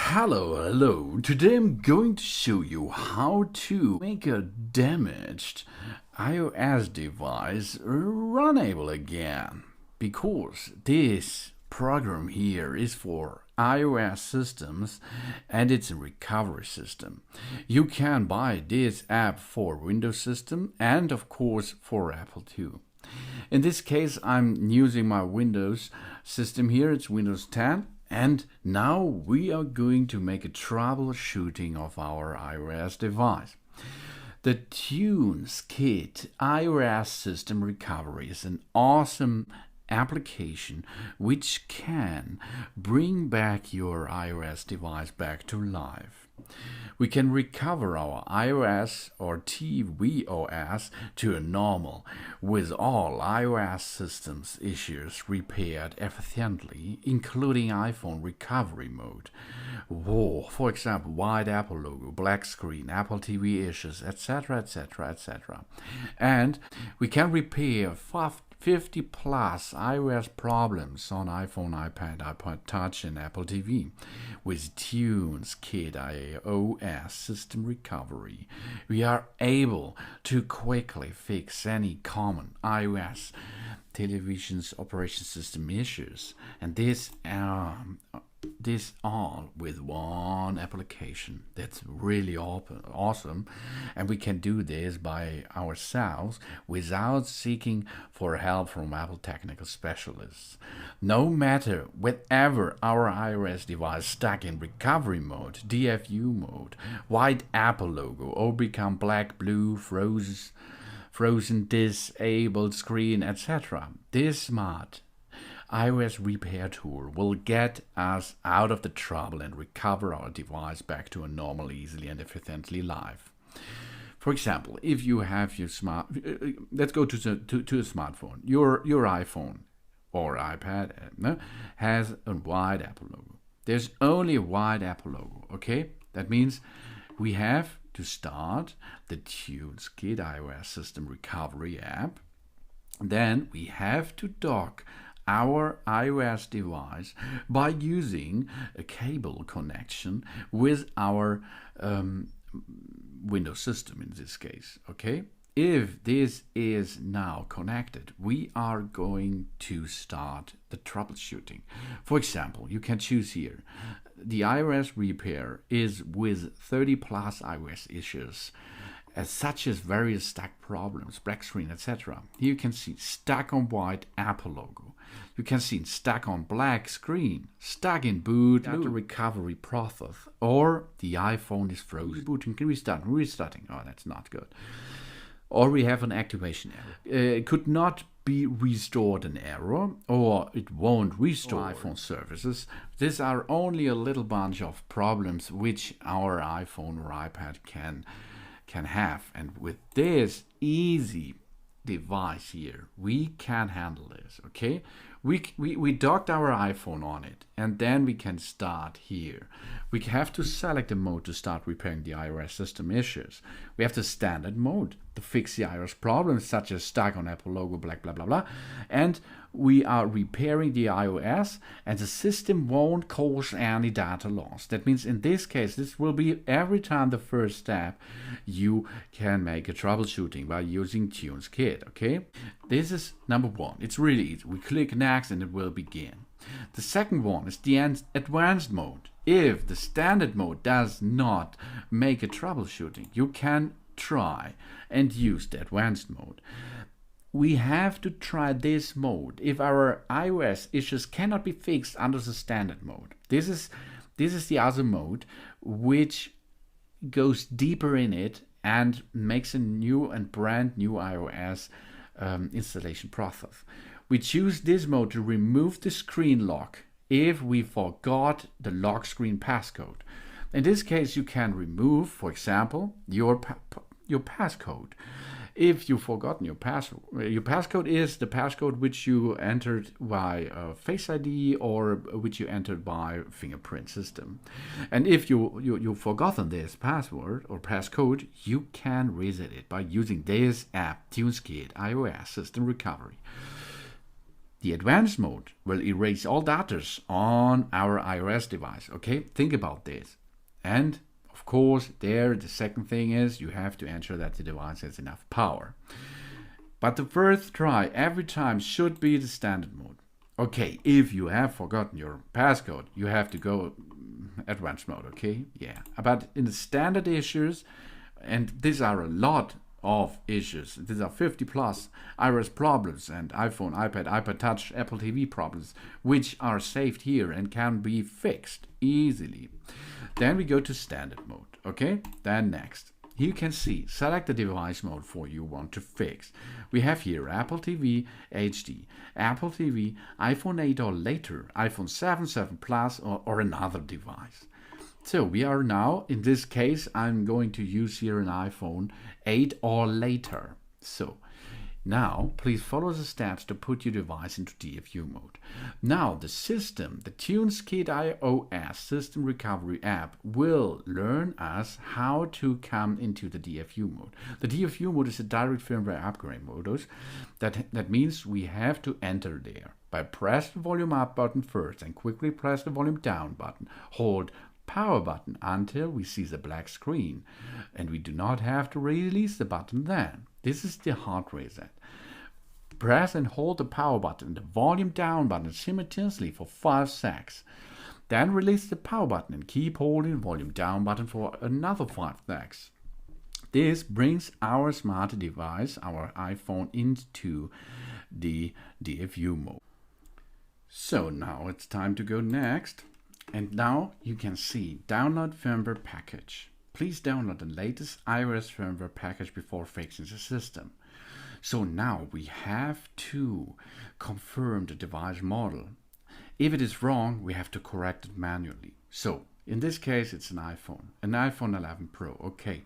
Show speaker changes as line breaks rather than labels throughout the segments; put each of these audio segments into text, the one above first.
Hello. Today I'm going to show you how to make a damaged iOS device runnable again. Because this program here is for iOS systems and it's a recovery system. You can buy this app for Windows system and of course for Apple too. In this case, I'm using my Windows system here. It's Windows 10. And now we are going to make a troubleshooting of our iOS device. The TunesKit iOS system recovery is an awesome application which can bring back your iOS device back to life. We can recover our iOS or tvOS to a normal with all iOS systems issues repaired efficiently, including iPhone recovery mode. For example, white Apple logo, black screen, Apple TV issues, etc. etc. etc. And we can repair 50 plus iOS problems on iPhone, iPad, iPod Touch and Apple TV. With TunesKit iOS system recovery, we are able to quickly fix any common iOS television's operation system issues, and this all with one application. That's really awesome, and we can do this by ourselves without seeking for help from Apple technical specialists. No matter whenever our iOS device stuck in recovery mode, DFU mode, white Apple logo, or become black, blue, frozen, disabled screen, etc. This smart iOS repair tool will get us out of the trouble and recover our device back to a normal, easily and efficiently life. For example, if you have your let's go to a smartphone. Your iPhone or iPad has a white Apple logo. There's only a white Apple logo, okay? That means we have to start the TunesKit iOS system recovery app. Then we have to dock our iOS device by using a cable connection with our Windows system in this case, okay? If this is now connected, we are going to start the troubleshooting. For example, you can choose here. The iOS repair is with 30 plus iOS issues, such as various stack problems, black screen, etc. Here you can see stuck on white Apple logo. You can see stuck on black screen, stuck in boot, data recovery process, or the iPhone is frozen. Rebooting, restarting. Oh, that's not good. Or we have an activation error. It could not be restored an error, or it won't restore iPhone services. These are only a little bunch of problems which our iPhone or iPad can have, and with this easy device here we can handle this, okay? We docked our iPhone on it, and then we can start here. We have to select a mode to start repairing the iOS system issues. We have the standard mode to fix the iOS problems such as stuck on Apple logo, blah blah blah blah, and we are repairing the iOS and the system won't cause any data loss. That means in this case this will be every time the first step you can make a troubleshooting by using TunesKit, okay? This is number one. It's really easy. We click next and it will begin. The second one is the advanced mode. If the standard mode does not make a troubleshooting, you can try and use the advanced mode. We have to try this mode if our iOS issues cannot be fixed under the standard mode. This is the other mode which goes deeper in it and makes a new and brand new iOS installation process. We choose this mode to remove the screen lock if we forgot the lock screen passcode. In this case, you can remove, for example, your passcode. If you've forgotten your passcode is the passcode which you entered by Face ID or which you entered by fingerprint system. And if you've forgotten this password or passcode, you can reset it by using this app, TunesKit iOS System Recovery. The advanced mode will erase all data on our iOS device. Okay, think about this. And of course, the second thing is you have to ensure that the device has enough power. But the first try every time should be the standard mode. Okay, if you have forgotten your passcode, you have to go advanced mode, okay? Yeah, but in the standard issues, and these are a lot of issues, these are 50 plus iOS problems and iPhone, iPad, iPod Touch, Apple TV problems, which are saved here and can be fixed easily. Then we go to standard mode, okay? Then next. Here you can see, select the device mode for you want to fix. We have here Apple TV HD, Apple TV, iPhone 8 or later, iPhone 7, 7 Plus or another device. So we are now, in this case, I'm going to use here an iPhone 8 or later. So now, please follow the steps to put your device into DFU mode. Now, the system, the TunesKit iOS System Recovery app, will learn us how to come into the DFU mode. The DFU mode is a direct firmware upgrade modus. That means we have to enter there. By press the volume up button first and quickly press the volume down button. Hold power button until we see the black screen. And we do not have to release the button then. This is the hard reset. Press and hold the power button and the volume down button simultaneously for 5 seconds. Then release the power button and keep holding the volume down button for another 5 seconds. This brings our smart device, our iPhone, into the DFU mode. So now it's time to go next. And now you can see download firmware package. Please download the latest iOS firmware package before fixing the system. So now we have to confirm the device model. If it is wrong, we have to correct it manually. So in this case, it's an iPhone 11 Pro. Okay.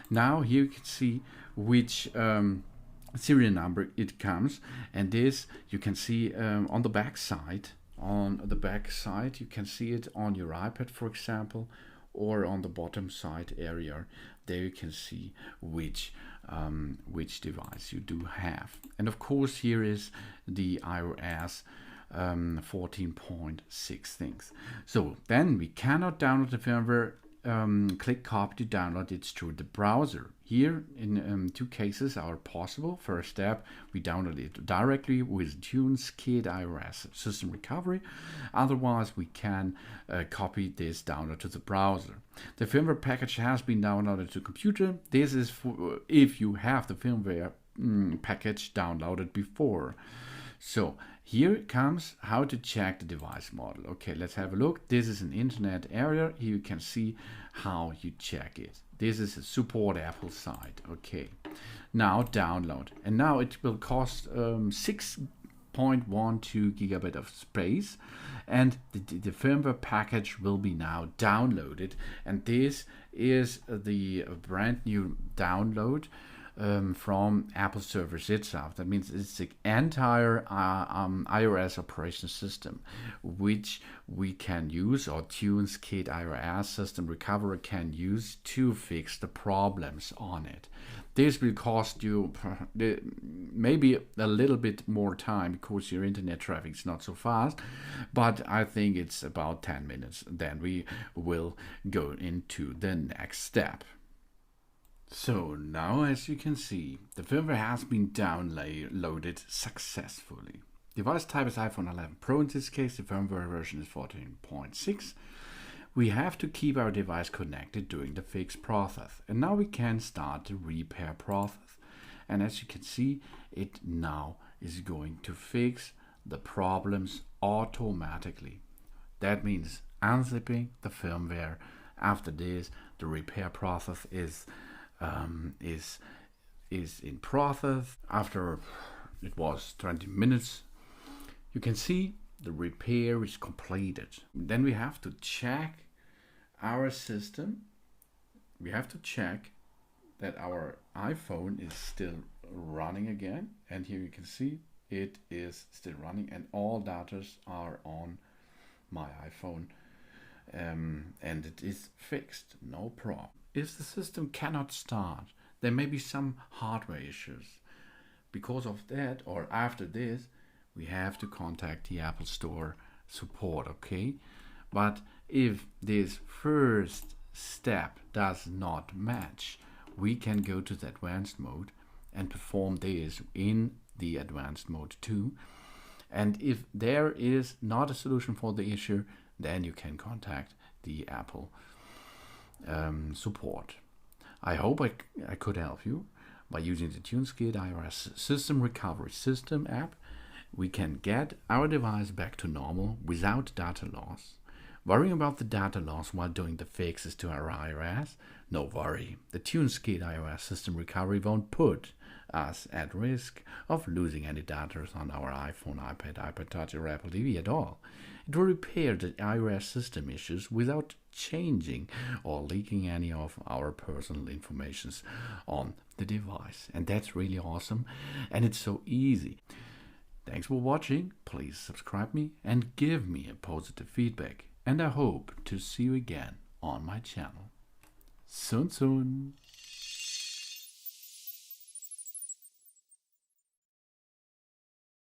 Now here you can see which serial number it comes, and this you can see on the back side. On the back side, you can see it on your iPad, for example, or on the bottom side area. There you can see which device you do have. And of course, here is the iOS 14.6 things. So then we cannot download the firmware. Click copy to download it through the browser. Here in 2 cases are possible. First step, we download it directly with TunesKit iOS System Recovery. Otherwise, we can copy this download to the browser. The firmware package has been downloaded to computer. This is for if you have the firmware package downloaded before. So here comes how to check the device model. Okay, let's have a look. This is an internet area. Here you can see how you check it. This is a support Apple site. Okay, now download. And now it will cost 6.12 gigabyte of space. And the firmware package will be now downloaded. And this is the brand new download from Apple servers itself. That means it's the entire iOS operation system, which we can use, or TunesKit iOS System Recovery can use to fix the problems on it. This will cost you maybe a little bit more time because your internet traffic is not so fast, but I think it's about 10 minutes. Then we will go into the next step. So now, as you can see, the firmware has been downloaded successfully. Device type is iPhone 11 Pro. In this case, the firmware version is 14.6. We have to keep our device connected during the fix process. And now we can start the repair process. And as you can see, it now is going to fix the problems automatically. That means unzipping the firmware. After this, the repair process is in process. After it was 20 minutes, you can see the repair is completed. Then we have to check our system. We have to check that our iPhone is still running again, and here you can see it is still running and all data are on my iPhone, and it is fixed, no problem. If the system cannot start, there may be some hardware issues. Because of that, or after this, we have to contact the Apple Store support, okay? But if this first step does not match, we can go to the advanced mode and perform this in the advanced mode too. And if there is not a solution for the issue, then you can contact the Apple support. I hope I could help you. By using the TunesKit iOS System Recovery System app, we can get our device back to normal without data loss. Worrying about the data loss while doing the fixes to our iOS? No worry, the TunesKit iOS System Recovery won't put us at risk of losing any data on our iPhone, iPad, iPod Touch or Apple TV at all. It will repair the iOS system issues without changing or leaking any of our personal information on the device. And that's really awesome, and it's so easy. Thanks for watching. Please subscribe me and give me a positive feedback. And I hope to see you again on my channel. Soon.